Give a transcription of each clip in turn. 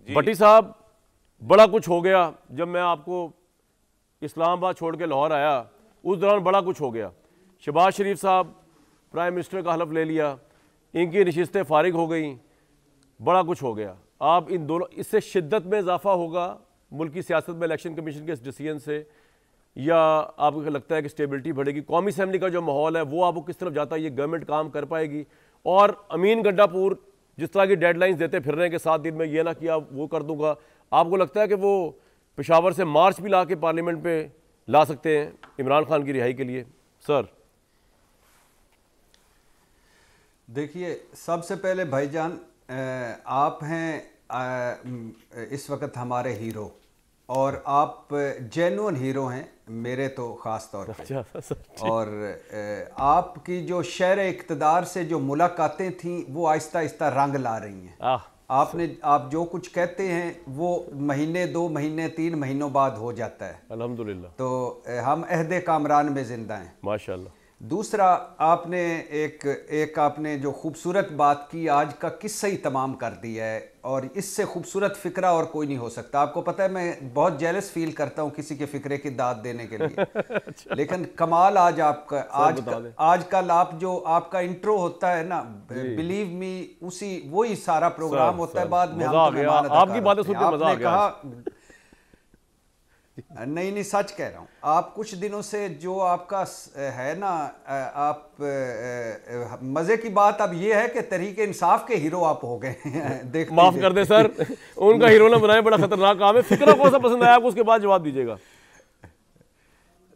भट्टी साहब, बड़ा कुछ हो गया। जब मैं आपको इस्लामाबाद छोड़ के लाहौर आया उस दौरान बड़ा कुछ हो गया। शहबाज शरीफ साहब प्राइम मिनिस्टर का हलफ ले लिया, इनकी नशिस्तें फारिग हो गई, बड़ा कुछ हो गया। आप इन दोनों, इससे शिद्दत में इजाफा होगा मुल्क की सियासत में इलेक्शन कमीशन के इस डिसीजन से, या आपको लगता है कि स्टेबिलिटी बढ़ेगी? कौमी असम्बली का जो माहौल है वो आपको किस तरफ जाता है? ये गवर्नमेंट काम कर पाएगी? और अमीन गड्ढापुर जिस तरह की डेडलाइंस देते फिर रहे हैं कि 7 दिन में ये ना किया वो कर दूंगा, आपको लगता है कि वो पेशावर से मार्च भी ला के पार्लियामेंट पे ला सकते हैं इमरान खान की रिहाई के लिए? सर देखिए, सबसे पहले भाईजान, आप हैं इस वक्त हमारे हीरो, और आप जेन्युइन हीरो हैं मेरे तो ख़ास तौर पे। और आपकी जो शहर इक़्तिदार से जो मुलाकातें थीं वो आहिस्ता आहिस्ता रंग ला रही हैं। आप जो कुछ कहते हैं वो महीने, 2 महीने, 3 महीनों बाद हो जाता है, अल्हम्दुलिल्लाह। तो हम अहदे कामरान में ज़िंदा हैं, माशाअल्लाह। दूसरा, आपने एक आपने जो खूबसूरत बात की, आज का किस्सा ही तमाम कर दिया है, और इससे खूबसूरत फ़िक्रा और कोई नहीं हो सकता। आपको पता है मैं बहुत जेलस फील करता हूँ किसी के फ़िक्रे की दाद देने के लिए। अच्छा। लेकिन कमाल आज आपका, आजकल आप जो आपका इंट्रो होता है ना, बिलीव मी, वही सारा प्रोग्राम होता है। बाद में आपकी बातें सुन के मजा आ गया। नहीं, सच कह रहा हूँ। आप कुछ दिनों से जो आपका है ना, आप मजे की बात अब ये है कि तहरीक इंसाफ के हीरो आप हो गए हैं। माफ कर दे सर, उनका हीरो ना बनाए, बड़ा खतरनाक काम है। फिक्रा कौन सा पसंद आया आपको, उसके बाद जवाब दीजिएगा।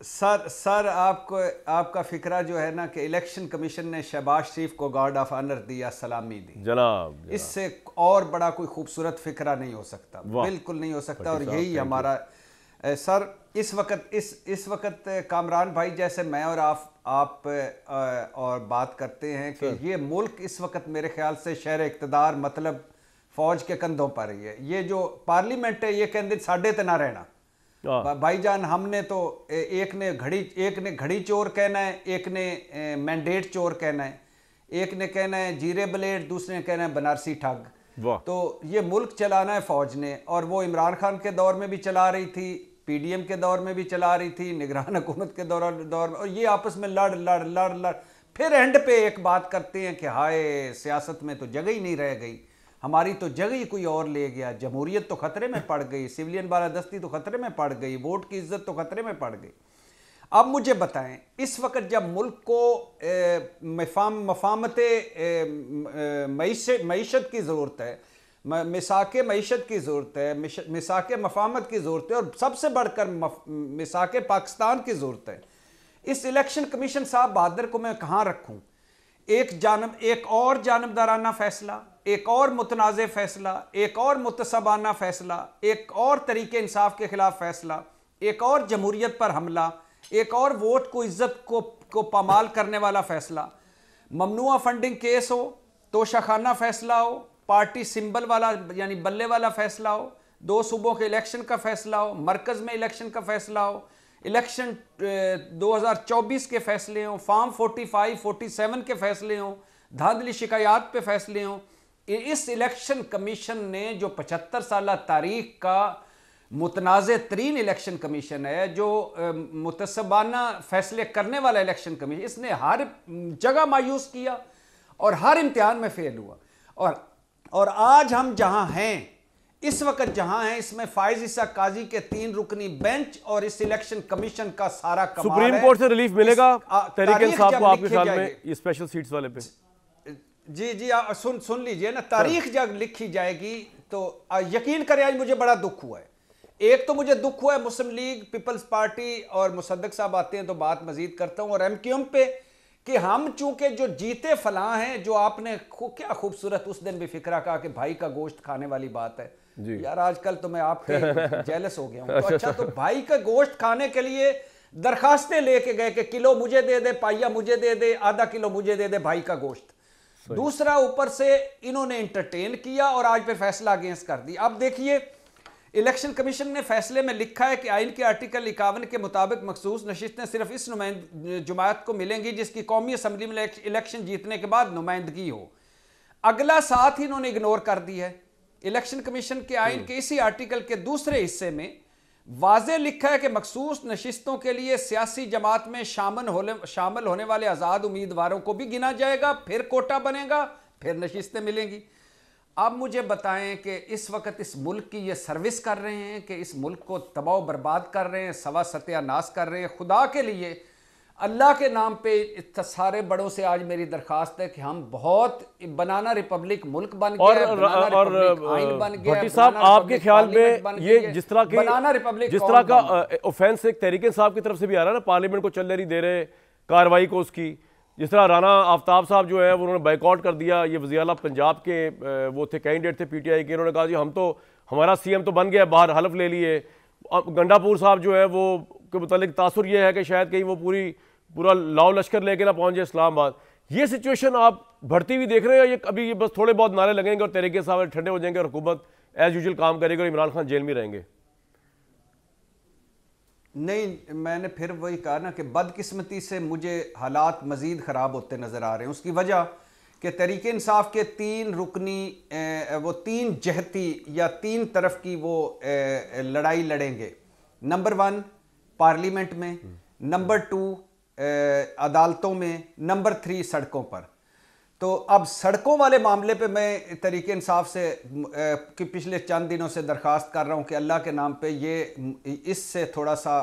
सर आपका फिक्रा जो है ना कि इलेक्शन कमीशन ने शहबाज शरीफ को गार्ड ऑफ ऑनर दिया, सलामी दी, जनाब। इससे और बड़ा कोई खूबसूरत फिक्रा नहीं हो सकता, बिल्कुल नहीं हो सकता। और यही हमारा सर इस वक्त कामरान भाई जैसे मैं और आप और बात करते हैं कि ये मुल्क इस वक्त मेरे ख्याल से शहर इक़्तिदार मतलब फौज के कंधों पर ही है। ये जो पार्लियामेंट है ये कहते साढ़े ते ना रहना भाईजान। हमने तो एक ने घड़ी चोर कहना है, एक ने मैंडेट चोर कहना है, एक ने कहना है जीरे ब्लेड, दूसरे ने कहना है बनारसी ठग। तो ये मुल्क चलाना है फौज ने, और वो इमरान खान के दौर में भी चला रही थी, पीडीएम के दौर में भी चला रही थी, निगरान हुकूमत के दौर में, और ये आपस में लड़ फिर एंड पे एक बात करते हैं कि हाय सियासत में तो जगह ही नहीं रह गई, हमारी तो जगह ही कोई और ले गया, जमहूरियत तो खतरे में पड़ गई, सिविलियन बालादस्ती तो खतरे में पड़ गई, वोट की इज्जत तो खतरे में पड़ गई। अब मुझे बताएं, इस वक्त जब मुल्क को मफामत मईशत की ज़रूरत है, मिसाके मईशत की ज़रूरत है, मिसाके मफामत की ज़रूरत है, और सबसे बढ़कर मिसाके पाकिस्तान की ज़रूरत है, इस इलेक्शन कमीशन साहब बहादुर को मैं कहाँ रखूँ? एक और जानबदाराना फैसला, एक और मुतनाज़ फैसला, एक और मुतसबाना फैसला, एक और तरीके इंसाफ के खिलाफ फैसला, एक और जमहूरियत पर हमला, एक और वोट को इज्जत को पामाल करने वाला फैसला, ममनुआ फंडिंग केस हो, तोशाखाना फैसला हो, पार्टी सिंबल वाला यानी बल्ले वाला फैसला हो, 2 सूबों के इलेक्शन का फैसला हो, मरकज़ में इलेक्शन का फैसला हो, इलेक्शन 2024 के फैसले हों, फॉर्म 45, 47 के फैसले हों, धांधली शिकायत पे फैसले हों। इस इलेक्शन कमीशन ने जो 75 साल तारीख का मुतनाज़ तरीन इलेक्शन कमीशन है, जो मुतसबाना फैसले करने वाला इलेक्शन कमीशन, इसने हर जगह मायूस किया और हर इम्तिहान में फेल हुआ। और आज हम जहां हैं, इस वक्त जहां हैं, इसमें फाइज ईसा काजी के 3 रुकनी बेंच और इस इलेक्शन कमीशन का सारा कमाल है। सुप्रीम कोर्ट से रिलीफ मिलेगा तहरीक इंसाफ को आपके ख्याल में ये स्पेशल सीट्स वाले पे? जी सुन लीजिए ना, तारीख जब लिखी जाएगी तो यकीन करें आज मुझे बड़ा दुख हुआ है। एक तो मुझे दुख हुआ है मुस्लिम लीग, पीपल्स पार्टी और मुसद्दक साहब आते हैं तो बात मजीद करता हूं, और एमक्यूएम पे कि हम चूंकि जो जीते फलां हैं, जो आपने क्या खूबसूरत उस दिन भी फिक्रा कहा कि भाई का गोश्त खाने वाली बात है यार, आजकल तो मैं आपके जेलस हो गया हूं। तो अच्छा, तो भाई का गोश्त खाने के लिए दरखास्तें लेके गए कि किलो मुझे दे दे, पाइया मुझे दे दे, आधा किलो मुझे दे दे भाई का गोश्त। दूसरा, ऊपर से इन्होंने इंटरटेन किया और आज फिर फैसला अगेंस्ट कर दी। अब देखिए, इलेक्शन कमीशन ने फैसले में लिखा है कि आइन के आर्टिकल 51 के मुताबिक मखसूस नशिस्तें सिर्फ इस जमात को मिलेंगी जिसकी कौमी असम्बली में इलेक्शन जीतने के बाद नुमाइंदगी हो। अगला साथ ही इन्होंने इग्नोर कर दी है इलेक्शन कमीशन के आइन के इसी आर्टिकल के दूसरे हिस्से में वाज़े लिखा है कि मखसूस नशिस्तों के लिए सियासी जमात में शामिल होने वाले आज़ाद उम्मीदवारों को भी गिना जाएगा, फिर कोटा बनेगा, फिर नशिस्तें मिलेंगी। अब मुझे बताएं कि इस वक्त इस मुल्क की ये सर्विस कर रहे हैं कि इस मुल्क को तबाह बर्बाद कर रहे हैं, सवा सत्यानाश कर रहे हैं। खुदा के लिए, अल्लाह के नाम पे सारे बड़ों से आज मेरी दरखास्त है कि हम बहुत बनाना रिपब्लिक मुल्क बन गया है, बनाना रिपब्लिक आइन बन गया है। भट्टी साहब, आपके ख्याल में ये जिस तरह की बनाना रिपब्लिक जिस तरह का ऑफेंस एक तहरीक इंसाफ की तरफ से भी आ रहा है ना, पार्लियामेंट को चलने नहीं दे रहे कार्रवाई को, उसकी जिस तरह राना आफ्ताब साहब जो है उन्होंने बाइकआउट कर दिया। ये वज़ीर आला पंजाब के वो थे, कैंडिडेट थे पीटीआई के, उन्होंने कहा जी हम तो, हमारा सीएम तो बन गया, बाहर हलफ ले लिए। गंडापुर साहब जो है वो के मुतालिक तासुर ये है कि शायद कहीं वो पूरा लाओ लश्कर लेके ना पहुंच जाए इस्लामाबाद। ये सिचुएशन आप बढ़ती हुई देख रहे हैं, ये अभी ये बस थोड़े बहुत नारे लगेंगे और तरीके साहब ठंडे हो जाएंगे और हुकूमत एज यूजुअल काम करेगी और इमरान खान जेल में रहेंगे? नहीं, मैंने फिर वही कहा ना कि बदकिस्मती से मुझे हालात मज़ीद ख़राब होते नज़र आ रहे हैं। उसकी वजह कि तहरीक इंसाफ के 3 रुकनी वो 3 जहती या 3 तरफ की वो लड़ाई लड़ेंगे। नंबर 1 पार्लियामेंट में, नंबर 2 अदालतों में, नंबर 3 सड़कों पर। तो अब सड़कों वाले मामले पे मैं तहरीक इंसाफ से कि पिछले चंद दिनों से दरख्वास्त कर रहा हूं कि अल्लाह के नाम पे ये इससे थोड़ा सा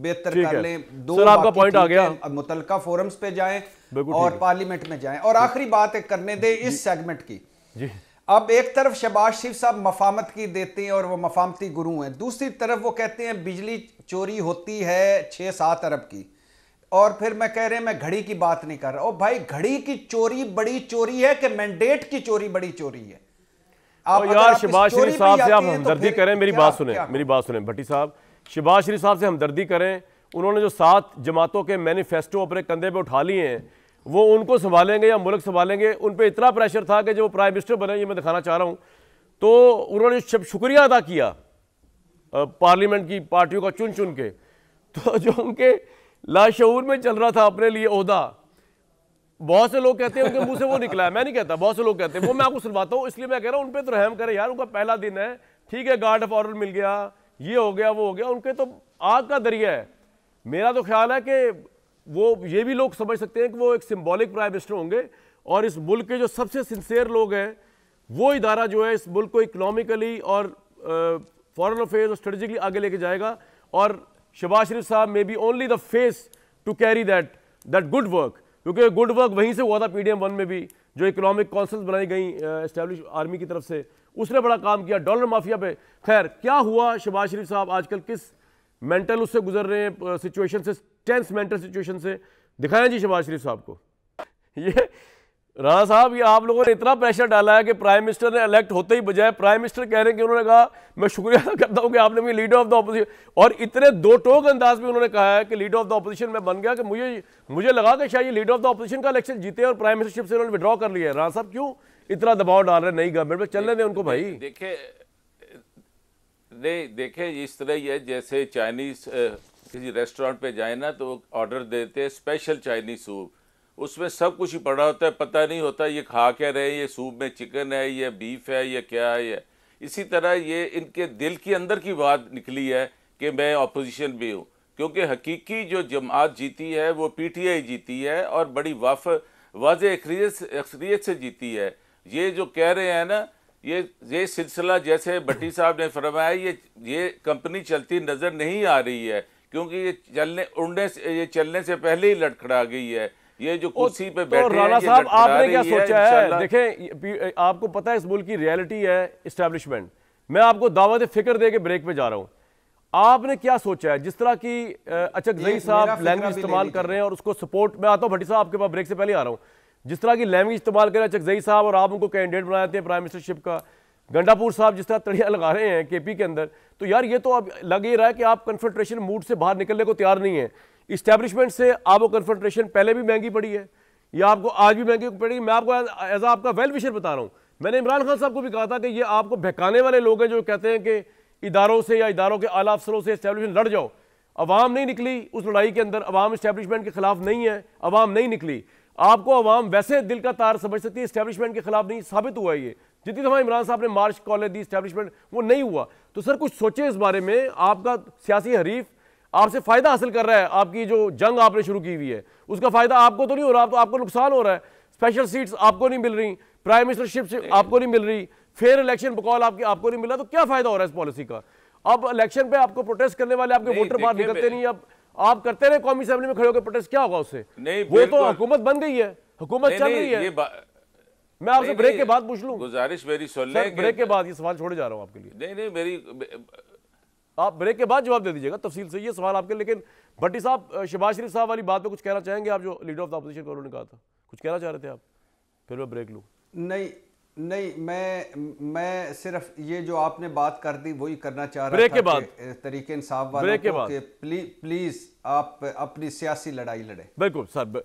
बेहतर कर लें। 2 आपका पॉइंट आ गया, मुतलका फोरम्स पे जाएं और पार्लियामेंट में जाएं। और आखिरी बात एक करने दे इस सेगमेंट की जी। अब एक तरफ शहबाज शरीफ साहब मफामत की देते हैं और वो मफामती गुरु हैं, दूसरी तरफ वो कहते हैं बिजली चोरी होती है 6-7 अरब की, और फिर मैं कह रहे हैं मैं घड़ी की बात नहीं कर रहा। ओ भाई, घड़ी की चोरी बड़ी चोरी है कि मैंडेट की चोरी बड़ी चोरी है? आप यार शहबाज शरीफ साहब से आप हमदर्दी करें, मेरी बात सुने भट्टी साहब, शहबाज शरीफ साहब से हमदर्दी करें। उन्होंने जो 7 जमातों के मैनिफेस्टो अपने कंधे पे उठा लिए हैं, वो उनको संभालेंगे या मुल्क संभालेंगे? उन पर इतना प्रेशर था कि जो प्राइम मिनिस्टर बने, ये मैं दिखाना चाह रहा हूँ, तो उन्होंने शुक्रिया अदा किया पार्लियामेंट की पार्टियों का चुन चुन के। तो जो उनके लाशऊर में चल रहा था अपने लिए ओहदा, बहुत से लोग कहते हैं उनके मुंह से वो निकला है, मैं नहीं कहता, बहुत से लोग कहते हैं, वो मैं आपको सुनवाता हूँ। इसलिए मैं कह रहा हूँ उन पे तो रहम करें यार, उनका पहला दिन है, ठीक है, गार्ड ऑफ ऑनर मिल गया, ये हो गया, वो हो गया, उनके तो आग का दरिया है। मेरा तो ख्याल है कि वो ये भी लोग समझ सकते हैं कि वो एक सिंबॉलिक प्राइम मिनिस्टर होंगे और इस मुल्क के जो सबसे सिंसियर लोग हैं, वो इदारा जो है इस मुल्क को इकोनॉमिकली और फॉरेन अफेयर्स और स्ट्रेटेजिकली आगे लेके जाएगा। और शहबाज शरीफ साहब may be only the face to carry that good work, क्योंकि गुड वर्क वहीं से हुआ था PDM 1 में भी, जो इकोनॉमिक काउंसिल्स बनाई गई एस्टैब्लिश आर्मी की तरफ से, उसने बड़ा काम किया डॉलर माफिया पे। खैर, क्या हुआ शहबाज शरीफ साहब आजकल किस मेंटल उससे गुजर रहे हैं सिचुएशन से, टेंस मेंटल सिचुएशन से, दिखाएं जी शहबाज शरीफ साहब को। ये राणा साहब, ये आप लोगों ने इतना प्रेशर डाला है कि प्राइम मिनिस्टर ने इलेक्ट होते ही बजाय प्राइम मिनिस्टर कह रहे हैं कि उन्होंने कहा मैं शुक्रिया करता हूं कि आपने मुझे लीडर ऑफ द ऑपोजिशन, और इतने दो टोक अंदाज में उन्होंने कहा है कि लीडर ऑफ द ऑपोजिशन में बन गया कि मुझे लगा कि शायद ये लीडर ऑफ द ऑपोजिशन का इलेक्शन जीते और प्राइम मिनिस्टरशिप से उन्होंने विड्रॉ कर लिया है। राणा साहब, क्यों इतना दबाव डाल रहे हैं नई गवर्नमेंट में? चलने दें उनको भाई। देखे इस तरह ही है जैसे चाइनीज किसी रेस्टोरेंट पे जाए ना तो ऑर्डर देते हैं स्पेशल चाइनीज सूप, उसमें सब कुछ ही पड़ा होता है, पता नहीं होता ये खा क्या रहे हैं, ये सूप में चिकन है, ये बीफ है, ये क्या है। ये इसी तरह ये इनके दिल के अंदर की बात निकली है कि मैं अपोजिशन भी हूँ, क्योंकि हकीकी जो जमात जीती है वो PTI जीती है और बड़ी वाज़े अक्सरियत से जीती है। ये जो कह रहे हैं ना, ये सिलसिला जैसे भट्टी साहब ने फरमाया, ये कंपनी चलती नज़र नहीं आ रही है, क्योंकि ये चलने से पहले ही लड़खड़ा गई है। ये जो कुर्सी पे बैठे तो राणा साहब, आपने क्या सोचा है? देखें, आपको पता है इस मुल्क की रियलिटी है इस्टेब्लिशमेंट। मैं आपको दावत फिक्र दे के ब्रेक पे जा रहा हूं। आपने क्या सोचा है? जिस तरह की अचकज़ई साहब लैंग्वेज इस्तेमाल कर रहे हैं और उसको सपोर्ट, मैं आता हूं भट्टी साहब आपके पास, ब्रेक से पहले आ रहा हूं, जिस तरह की लैंग्वेज इस्तेमाल कर रहे हैं अचकज़ई साहब और आप उनको कैंडिडेट बनाते हैं प्राइम मिनिस्टरशिप का, गंडापुर साहब जिस तरह तड़ियाँ लगा रहे हैं KP के अंदर, तो यार ये तो अब लग ही रहा है कि आप कन्फ्रंट्रेशन मूड से बाहर निकलने को तैयार नहीं है। इस्टेब्लिशमेंट से आपको कन्फ्रंट्रेशन पहले भी महंगी पड़ी है, या आपको आज भी महंगी पड़ेगी। मैं आपको एज आपका वेल विशर बता रहा हूँ। मैंने इमरान खान साहब को भी कहा था कि ये आपको बहकाने वाले लोग हैं जो कहते हैं कि इदारों से या इदारों के आला अफसरों से इस्टेब्लिशमेंट लड़ जाओ। अवाम नहीं निकली उस लड़ाई के अंदर, अवाम इस्टेब्लिशमेंट के खिलाफ नहीं है, अवाम नहीं निकली। आपको अवाम वैसे दिल का तार समझ सकती है, इस्टेब्लिशमेंट के खिलाफ नहीं, साबित हुआ ये जितनी दफ़ा इमरान साहब ने मार्च कॉलेज दी इस्टेब्लिशमेंट, वो नहीं हुआ। तो सर कुछ सोचे इस बारे में, आपका सियासी हरीफ आपसे फ़ायदा हासिल कर रहा है, आपकी जो जंग आपने शुरू की हुई है उसका फ़ायदा आपको तो नहीं हो रहा, तो आपको नुकसान हो रहा है। स्पेशल सीट्स आपको नहीं मिल रही, प्राइम मिनिस्टरशिप आपको नहीं मिल रही, फेयर इलेक्शन बकौल आपको नहीं मिल रहा, तो क्या फ़ायदा हो रहा है इस पॉलिसी का? अब इलेक्शन पे आपको प्रोटेस्ट करने वाले आपके वोटर बाहर निकलते नहीं, अब आप करते रहे कौमी असेंबली में खड़े होकर प्रोटेस्ट, क्या होगा उससे? वो तो हुकूमत बन गई है, हुकूमत चल रही है। मैं आपसे ब्रेक के बाद पूछ लूं, गुजारिश मेरी सुन लें, ब्रेक के बाद ये सवाल छोड़े जा रहा हूं आपके लिए। नहीं मेरी, आप ब्रेक के बाद जवाब दे दीजिएगा तफसील से, ये सवाल आपके। लेकिन भट्टी साहब, शहबाज शरीफ साहब वाली बात पे कुछ कहना चाहेंगे आप, जो लीडर ऑफ द अपोजिशन को उन्होंने कहा था, कुछ कहना चाह रहे थे आप? फिर मैं ब्रेक लूं। नहीं, मैं सिर्फ ये जो आपने बात कर दी वही करना चाह रहा ब्रेक था के बाद, तरीके इंसाफ वालों को कि प्लीज आप अपनी सियासी लड़ाई लड़े। बिल्कुल सर।